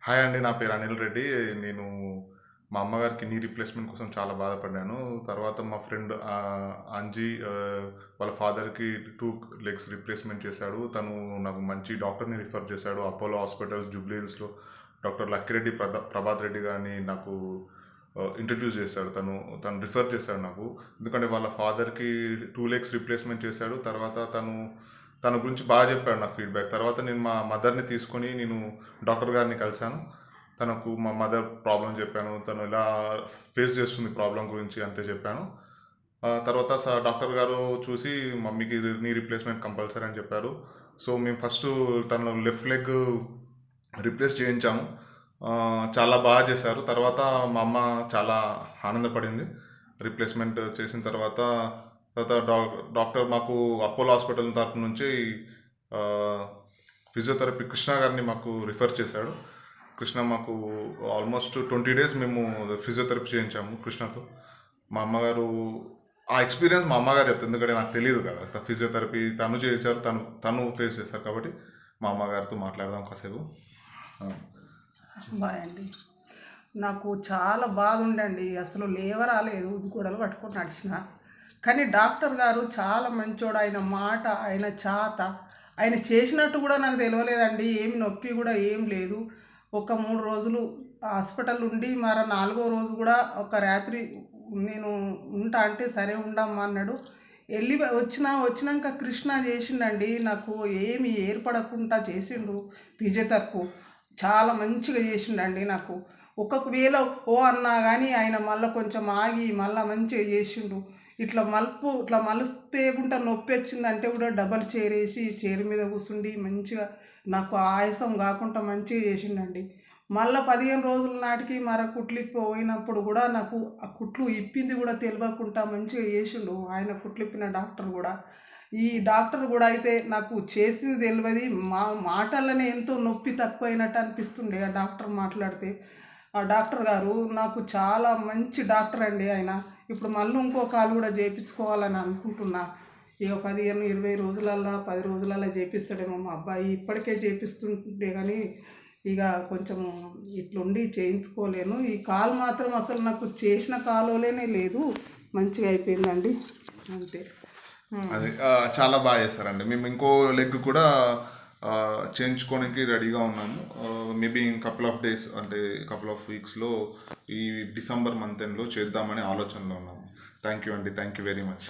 Hi అండి. నా పేరు అనిల్ రెడ్డి. నేను మా అమ్మగారికి నీ రీప్లేస్మెంట్ కోసం చాలా బాధపడ్డాను. తర్వాత మా ఫ్రెండ్ అంజీ వాళ్ళ ఫాదర్‌కి 2 లెగ్స్ రీప్లేస్మెంట్ చేశాడు. తను నాకు మంచి డాక్టర్‌ని రిఫర్ చేశాడు. అపోలో హాస్పిటల్స్ జూబ్లీ హిల్స్‌లో డాక్టర్ లక్కిరెడ్డి ప్రభాత్ రెడ్డి గారిని నాకు ఇంట్రడ్యూస్ చేశాడు. తను రిఫర్ చేశాడు నాకు. ఎందుకంటే వాళ్ళ ఫాదర్‌కి 2 లెగ్స్ రీప్లేస్మెంట్ చేశాడు. తర్వాత తన గురించి బాగా చెప్పాడు నాకు ఫీడ్‌బ్యాక్. తర్వాత నేను మా మదర్‌ని తీసుకొని డాక్టర్ గారిని కలిశాను. తనకు మా మదర్ ప్రాబ్లం చెప్పాను. తను ఎలా ఫేస్ చేస్తుంది ప్రాబ్లం గురించి అంతే చెప్పాను. తర్వాత డాక్టర్ గారు చూసి మమ్మీకి నీ రీప్లేస్మెంట్ కంపల్సరీ అని చెప్పారు. సో మేము ఫస్ట్ తను లెఫ్ట్ లెగ్ రిప్లేస్ చేయించాము. చాలా బాగా చేశారు. తర్వాత మా అమ్మ చాలా ఆనందపడింది. రీప్లేస్మెంట్ చేసిన తర్వాత డాక్టర్ మాకు అపోలో హాస్పిటల్ తరపు నుంచి ఆ, ఫిజియోథెరపీ కృష్ణ గారిని మాకు రిఫర్ చేశాడు. కృష్ణ మాకు ఆల్మోస్ట్ 20 డేస్ మేము ఫిజియోథెరపీ చేయించాము కృష్ణతో. మా అమ్మగారు ఆ ఎక్స్పీరియన్స్ మా అమ్మగారు చెప్తుంది, ఎందుకంటే నాకు తెలియదు కదా. ఫిజియోథెరపీ తను చేశారు, తను ఫేస్ చేశారు కాబట్టి మా అమ్మగారితో మాట్లాడదాం కాసేపు. బాయ్ అండి. నాకు చాలా బాధ ఉండండి, అసలు లేవరాలేదు, గొడవలు పట్టుకొని నడిచిన. కానీ డాక్టర్ గారు చాలా మంచోడు. ఆయన మాట, ఆయన చాత, ఆయన చేసినట్టు కూడా నాకు తెలియలేదండి. ఏమి నొప్పి కూడా ఏం లేదు. ఒక 3 రోజులు హాస్పిటల్ ఉండి మరి 4వ రోజు కూడా ఒక రాత్రి నేను ఉంటా అంటే సరే ఉండమ్మా అన్నాడు. వచ్చినాక కృష్ణ చేసిండండి, నాకు ఏమి ఏర్పడకుండా చేసిండు. ఫిజియోథెరపీ చాలా మంచిగా చేసిండండి నాకు. ఒక్కొక్కవేళ ఓ అన్నా కానీ ఆయన మళ్ళీ కొంచెం ఆగి మళ్ళీ మంచిగా చేసిండు. ఇట్లా మలుస్తే కూడా నొప్పి వచ్చిందంటే కూడా డబల్ చైర్ వేసి చైర్ మీద కూర్చుండి మంచిగా నాకు ఆయాసం కాకుండా మంచిగా చేసిండండి. మళ్ళీ 15 రోజుల నాటికి కుట్లు ఇప్పి పోయినప్పుడు కూడా నాకు ఆ కుట్లు ఇప్పింది కూడా తెలియకుండా మంచిగా చేసిండు ఆయన. కుట్లు ఇప్పిన డాక్టర్ కూడా, ఈ డాక్టర్ కూడా అయితే నాకు చేసింది తెలియదు. మాటలనే ఎంతో నొప్పి తక్కువైనట్టు అనిపిస్తుండే ఆ డాక్టర్ మాట్లాడితే. ఆ డాక్టర్ గారు నాకు చాలా మంచి డాక్టర్ అండి ఆయన. ఇప్పుడు మళ్ళీ ఇంకో కాలు కూడా చేయించుకోవాలని అనుకుంటున్నా. ఇక 15-20 రోజులల్లో 10 రోజులల్లో చేపిస్తాడేమో మా అబ్బాయి. ఇప్పటికే చేపిస్తుంటే కానీ ఇక కొంచెం ఇట్లుండి చేయించుకోలేను. ఈ కాలు మాత్రం అసలు నాకు చేసిన కాలులోనే లేదు, మంచిగా అయిపోయిందండి అంతే. అది చాలా బాగా చేస్తారండి. మేము ఇంకో లెగ్ కూడా చేయించుకోవడానికి రెడీగా ఉన్నాము. Maybe in couple of days, అంటే కపుల్ ఆఫ్ వీక్స్లో ఈ డిసెంబర్ మంత్ ఎండ్లో చేద్దామని ఆలోచనలో ఉన్నాము. థ్యాంక్ యూ అండి. Thank you very much.